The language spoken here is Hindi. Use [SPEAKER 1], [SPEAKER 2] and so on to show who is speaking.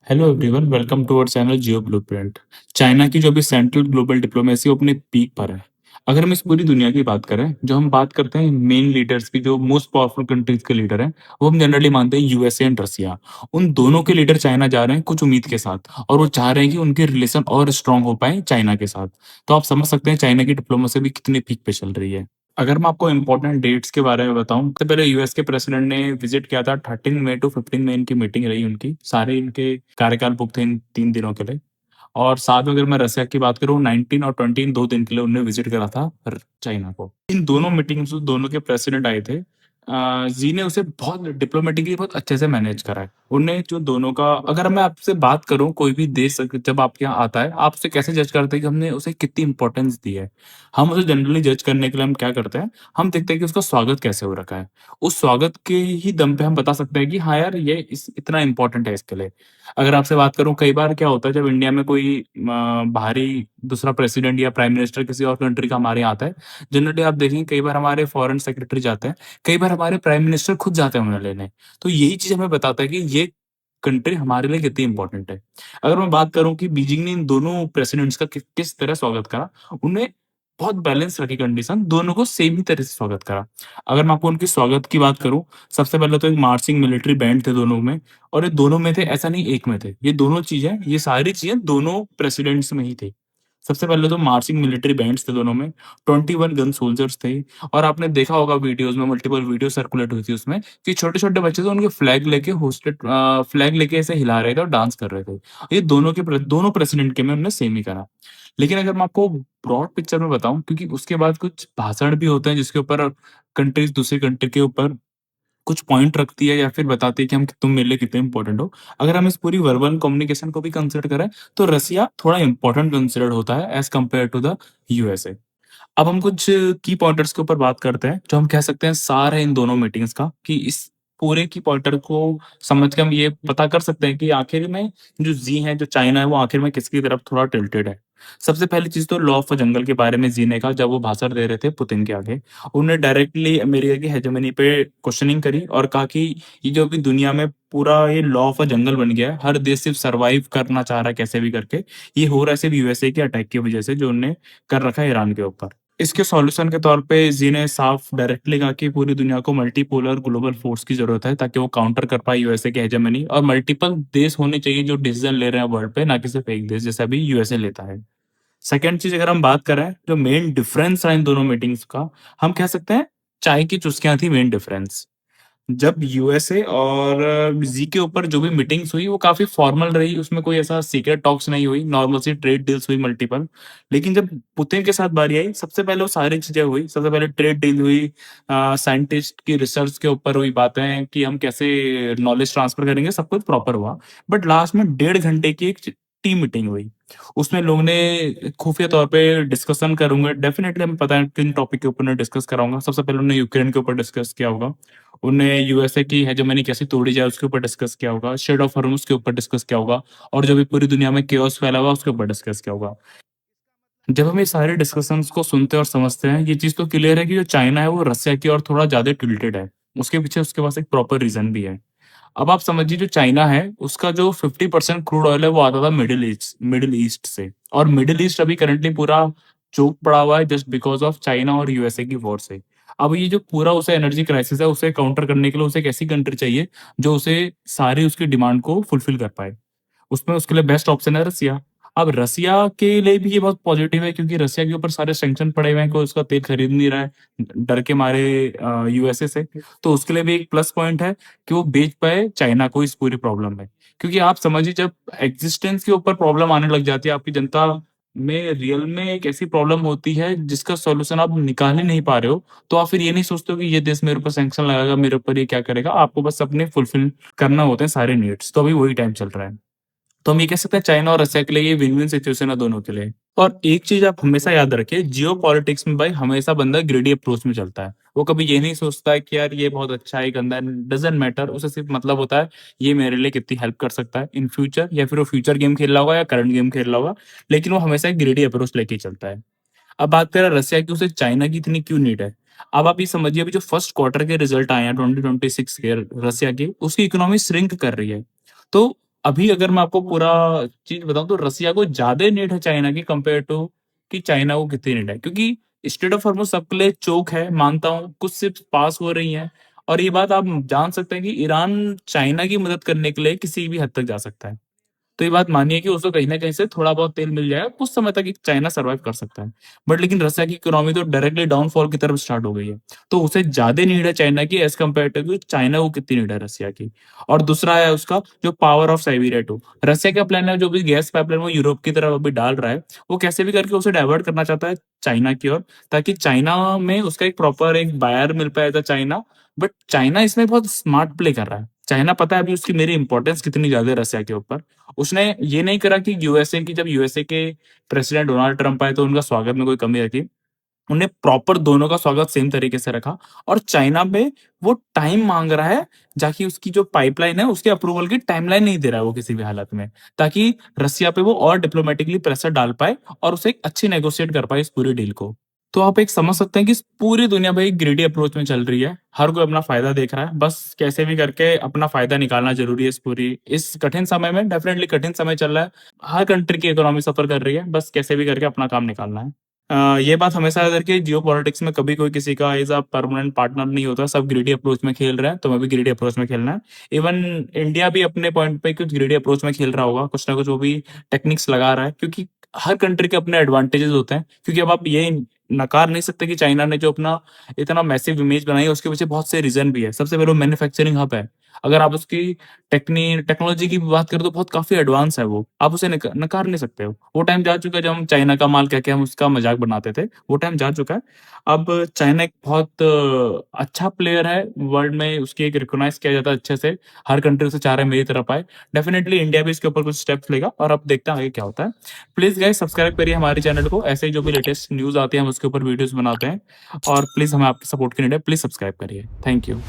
[SPEAKER 1] Hello everyone, welcome to our channel Geo Blueprint. China की जो अभी सेंट्रल ग्लोबल डिप्लोमेसी अपने पीक पर है। अगर हम इस पूरी दुनिया की बात करें, जो हम बात करते हैं मेन लीडर्स की, जो मोस्ट पावरफुल कंट्रीज के लीडर हैं, वो हम जनरली मानते हैं यूएसए एंड रसिया। उन दोनों के लीडर चाइना जा रहे हैं कुछ उम्मीद के साथ, और वो चाह रहे हैं कि उनके रिलेशन और स्ट्रांग हो पाए चाइना के साथ। तो आप समझ सकते हैं चाइना की डिप्लोमेसी भी कितने पीक पे चल रही है। अगर मैं आपको इम्पोर्टेंट डेट्स के बारे में बताऊं, सबसे पहले यूएस के प्रेसिडेंट ने विजिट किया था 13 मई टू 15 मई, इनकी मीटिंग रही उनकी। सारे इनके कार्यकाल बुक थे इन 3 दिनों के लिए। और साथ में अगर मैं रसिया की बात करूँ, 19 और 20, इन 2 दिन के लिए उन्होंने विजिट करा था चाइना को। इन दोनों मीटिंग्स दोनों के प्रेसिडेंट आए थे। जी ने उसे बहुत डिप्लोमेटिकली बहुत अच्छे से मैनेज करा है। उन्हें जो दोनों का, अगर मैं आपसे बात करूं, कोई भी देश जब आपके यहाँ आता है, आप उसे कैसे जज करते हैं कि हमने उसे कितनी इंपॉर्टेंस दी है। हम उसे जनरली जज करने के लिए हम क्या करते हैं, हम देखते हैं कि उसका स्वागत कैसे हो रखा है। उस स्वागत के ही दम पे हम बता सकते हैं कि हाँ यार, ये इतना इंपॉर्टेंट है इसके लिए। अगर आपसे बात करूं, कई बार क्या होता है जब इंडिया में कोई बाहरी दूसरा प्रेसिडेंट या प्राइम मिनिस्टर किसी और कंट्री का हमारे यहाँ आता है, जनरली आप देखेंगे कई बार हमारे फॉरेन सेक्रेटरी जाते हैं, कई बार हमारे प्राइम मिनिस्टर खुद जाते हैं उन्हें लेने। तो यही चीज हमें बताता है कि ये कंट्री हमारे लिए कितनी इंपॉर्टेंट है। अगर मैं बात करूं कि बीजिंग ने इन दोनों प्रेसिडेंट्स का किस तरह स्वागत करा, उन्हें बहुत बैलेंस रखी कंडीशन, दोनों को सेम ही तरह से स्वागत करा। अगर मैं आपको उनके स्वागत की बात करूं, सबसे पहले तो एक मार्चिंग मिलिट्री बैंड थे दोनों में। और ये दोनों में थे, ऐसा नहीं एक में थे, ये दोनों चीजें, ये सारी चीजें दोनों प्रेसिडेंट्स में ही थी। सबसे पहले तो मार्चिंग मिलिट्री बैंड्स थे दोनों में, 21 गन सोल्जर्स थे। और आपने देखा होगा वीडियोस में, मल्टीपल वीडियो सर्कुलेट हुई थी उसमें, कि छोटे-छोटे बच्चे थे उनके फ्लैग लेके फ्लैग लेके ऐसे हिला रहे थे और डांस कर रहे थे। ये दोनों प्रेसिडेंट के में उन्होंने सेम ही करा। लेकिन अगर मैं आपको ब्रॉड पिक्चर में बताऊँ, क्योंकि उसके बाद कुछ भाषण भी होते हैं जिसके ऊपर कंट्रीज़ दूसरी कंट्री के ऊपर कुछ पॉइंट रखती है या फिर बताती है कि हम तुम मेरे लिए कितने इंपॉर्टेंट हो। अगर हम इस पूरी वर्बल कम्युनिकेशन को भी कंसिडर करें, तो रसिया थोड़ा इंपॉर्टेंट कंसिडर्ड होता है as compare to the USA. अब हम कुछ की पॉइंटर्स के ऊपर बात करते हैं, जो हम कह सकते हैं सार है इन दोनों मीटिंग्स का, कि इस पूरे की पॉइंटर को समझ के हम ये पता कर सकते हैं कि आखिर में जो जी है, जो चाइना है, वो आखिर में किसकी तरफ थोड़ा टिल्टेड है। सबसे पहली चीज़ तो लॉ ऑफ जंगल के बारे में जी ने कहा, जब वो भाषण दे रहे थे पुतिन के आगे। उन्होंने डायरेक्टली अमेरिका की हेजेमनी पे क्वेश्चनिंग करी और कहा कि ये जो अभी दुनिया में पूरा ये लॉ ऑफ जंगल बन गया है, हर देश सिर्फ सर्वाइव करना चाह रहा है कैसे भी करके। ये हो रहा है सिर्फ यूएसए के अटैक की वजह से, जो उन्होंने कर रखा है ईरान के ऊपर। इसके सॉल्यूशन के तौर पे जी ने साफ डायरेक्टली कहा कि पूरी दुनिया को मल्टीपोलर ग्लोबल फोर्स की जरूरत है, ताकि वो काउंटर कर पाए यूएसए के हेजेमनी, और मल्टीपल देश होने चाहिए जो डिसीजन ले रहे हैं वर्ल्ड पे, ना कि सिर्फ एक देश जैसे अभी यूएसए लेता है। सेकंड चीज अगर हम बात करें, जो मेन डिफरेंस है इन दोनों मीटिंग्स का, हम कह सकते हैं चाय की चुस्कियां थी मेन डिफरेंस। जब यूएसए और जी के ऊपर जो भी मीटिंग्स हुई, वो काफी फॉर्मल रही, उसमें कोई ऐसा सीक्रेट टॉक्स नहीं हुई, नॉर्मल सी ट्रेड डील्स हुई मल्टीपल। लेकिन जब पुतिन के साथ बारी आई, सबसे पहले वो सारी चीजें हुई, सबसे पहले ट्रेड डील हुई, साइंटिस्ट की रिसर्च के ऊपर हुई बातें कि हम कैसे नॉलेज ट्रांसफर करेंगे, सब कुछ प्रॉपर हुआ। बट लास्ट में 1.5 घंटे की एक टीम मीटिंग हुई, उसमें लोगों ने खुफिया तौर पे डिस्कशन करूंगा, डेफिनेटली हमें पता है किन टॉपिक के ऊपर उन्हें डिस्कस कराऊंगा। सबसे पहले उन्होंने यूक्रेन के ऊपर डिस्कस किया होगा, उन्हें यूएसए की हेजेमनी कैसे तोड़ी जाए उसके ऊपर डिस्कस किया होगा, शेड ऑफ हॉर्मुज के ऊपर डिस्कस किया होगा, और जो भी पूरी दुनिया में केओस फैला हुआ उसके ऊपर डिस्कस किया होगा। जब हम ये सारे डिस्कशंस को सुनते हैं और समझते हैं, ये चीज़ तो क्लियर है कि जो चाइना है वो रसिया की ओर थोड़ा ज़्यादा टिल्टेड है। उसके पीछे उसके पास एक प्रॉपर रीज़न भी है। अब आप समझिए, जो चाइना है उसका जो 50% क्रूड ऑयल है वो आता था मिडल ईस्ट से, और मिडल ईस्ट अभी करंटली पूरा चोक पड़ा हुआ है जस्ट बिकॉज़ ऑफ चाइना और यूएसए की वॉर से। अब ये जो पूरा उसे एनर्जी क्राइसिस है, उसे काउंटर करने के लिए उसे एक ऐसी कंट्री चाहिए जो उसे सारी उसकी डिमांड को फुलफिल कर पाए। उसमें उसके लिए बेस्ट ऑप्शन है रसिया। अब रसिया के लिए भी ये बहुत पॉजिटिव है, क्योंकि रसिया के ऊपर सारे सैंक्शन पड़े हुए हैं, कोई उसका तेल खरीद नहीं रहा है डर के मारे यूएसए से। तो उसके लिए भी एक प्लस पॉइंट है कि वो बेच पाए चाइना को इस पूरी प्रॉब्लम में। क्योंकि आप समझिए, जब एग्जिस्टेंस के ऊपर प्रॉब्लम आने लग जाती है आपकी जनता में, रियल में एक ऐसी प्रॉब्लम होती है जिसका सॉल्यूशन आप निकाल ही नहीं पा रहे हो, तो आप फिर ये नहीं सोचते हो कि ये देश मेरे ऊपर सैंक्शन लगाएगा, मेरे ऊपर ये क्या करेगा। आपको बस अपने फुलफिल करना होते हैं सारे नीड्स। तो अभी वही टाइम चल रहा है। तो हम ये कह सकते हैं चाइना और रसिया के लिए ये विन-विन सिचुएशन है दोनों के लिए। और एक चीज़ आप हमेशा याद रखिए, जियोपॉलिटिक्स में भाई हमेशा बंदा ग्रीडी अप्रोच में चलता है। वो कभी ये नहीं सोचता है कि यार ये बहुत अच्छा है, गंदा है, डज़न्ट मैटर। उसे सिर्फ मतलब होता है ये मेरे लिए कितनी हेल्प कर सकता है इन फ्यूचर, या फिर वो फ्यूचर गेम खेल रहा होगा या करंट गेम खेल रहा होगा, लेकिन वो हमेशा एक ग्रीडी अप्रोच लेके ही चलता है। अब बात करें रसिया की, उसे चाइना की इतनी क्यों नीड है? अब आप ये समझिए, अभी जो फर्स्ट क्वार्टर के रिजल्ट आए हैं 2026 के रसिया के, उसकी इकोनॉमी श्रिंक कर रही है। तो अभी अगर मैं आपको पूरा चीज़ बताऊँ तो रसिया को ज़्यादा नीड है चाइना की कंपेयर टू कि चाइना को कितनी नीड है। क्योंकि स्ट्रेट ऑफ हॉर्मुज़ सबके लिए चोक है, मानता हूँ, कुछ शिप्स पास हो रही हैं और ये बात आप जान सकते हैं कि ईरान चाइना की मदद करने के लिए किसी भी हद तक जा सकता है। तो ये बात मानिए कि उसको कहीं न कहीं से थोड़ा बहुत तेल मिल जाएगा, कुछ समय तक चाइना सर्वाइव कर सकता है। बट लेकिन रसिया की इकोनॉमी तो डायरेक्टली डाउनफॉल की तरफ स्टार्ट हो गई है। तो उसे ज़्यादा नीड है चाइना की एज़ कंपेरेटिव टू चाइना को कितनी नीड है रसिया की। और दूसरा है उसका जो पावर ऑफ साइबेरिया 2। रसिया का प्लान है जो भी गैस पाइपलाइन वो यूरोप की तरफ अभी डाल रहा है, वो कैसे भी करके उसे डाइवर्ट करना चाहता है चाइना की ओर, ताकि चाइना में उसका एक प्रॉपर एक बायर मिल पाए as a China. But China इसमें बहुत स्मार्ट प्ले कर रहा है। चाइना पता है अभी उसकी मेरी इंपॉर्टेंस कितनी ज़्यादा है रसिया के ऊपर। उसने ये नहीं करा कि यूएसए की जब यूएसए के प्रेसिडेंट डोनाल्ड ट्रम्प आए तो उनका स्वागत में कोई कमी रखी। उन्हें प्रॉपर दोनों का स्वागत सेम तरीके से रखा और चाइना में वो टाइम माँग रहा है, जाकि उसकी जो पाइपलाइन है उसके अप्रूवल की टाइमलाइन नहीं दे रहा है वो किसी भी हालत में, ताकि रसिया पे वो और डिप्लोमैटिकली प्रेशर डाल पाए और उसे एक अच्छी नेगोशिएट कर पाए इस पूरी डील को। तो आप एक समझ सकते हैं कि इस पूरी दुनिया भाई ग्रीडी अप्रोच में चल रही है। हर कोई अपना फ़ायदा देख रहा है, बस कैसे भी करके अपना फ़ायदा निकालना ज़रूरी है इस कठिन समय में। डेफ़िनेटली कठिन समय चल रहा है। हर कंट्री की इकोनॉमी सफ़र कर रही है, बस कैसे भी करके अपना काम निकालना है। ये बात हमेशा याद रखिए, जियोपॉलिटिक्स में कभी कोई किसी का एज़ अ परमानेंट पार्टनर नहीं होता, सब ग्रीडी अप्रोच में खेल रहे हैं, तो हमें भी ग्रीडी अप्रोच में खेलना है। इवन इंडिया भी अपने पॉइंट पे कुछ ग्रीडी अप्रोच में खेल रहा होगा, कुछ ना कुछ वो भी टेक्निक्स लगा रहा है, क्योंकि हर कंट्री के अपने एडवांटेजेस होते हैं। क्योंकि अब आप ये नकार नहीं सकते कि चाइना ने जो अपना इतना मैसिव इमेज बनाई है, उसके पीछे बहुत से रीज़न भी है। सबसे पहले वो मैन्युफैक्चरिंग हब है। अगर आप उसकी टेक्नोलॉजी की बात करें तो बहुत काफ़ी एडवांस है वो। आप उसे नकार नहीं सकते हो। वो टाइम जा चुका है जब हम चाइना का माल कह के हम उसका मज़ाक बनाते थे, वो टाइम जा चुका है। अब चाइना एक बहुत अच्छा प्लेयर है वर्ल्ड में, उसकी एक रिकॉग्नाइज़ किया जाता है अच्छे से। हर कंट्री उसे चाह रहा है मेरी तरफ आए। डेफिनिटली इंडिया भी इसके ऊपर कुछ स्टेप्स लेगा और अब देखते हैं आगे क्या होता है। प्लीज़ गाइस सब्सक्राइब करिए हमारे चैनल को, ऐसे ही जो भी लेटेस्ट न्यूज़ आती है हम उसके ऊपर वीडियोज़ बनाते हैं और प्लीज़ हमें आपकी सपोर्ट की नीड है, प्लीज़ सब्सक्राइब करिए। Thank you.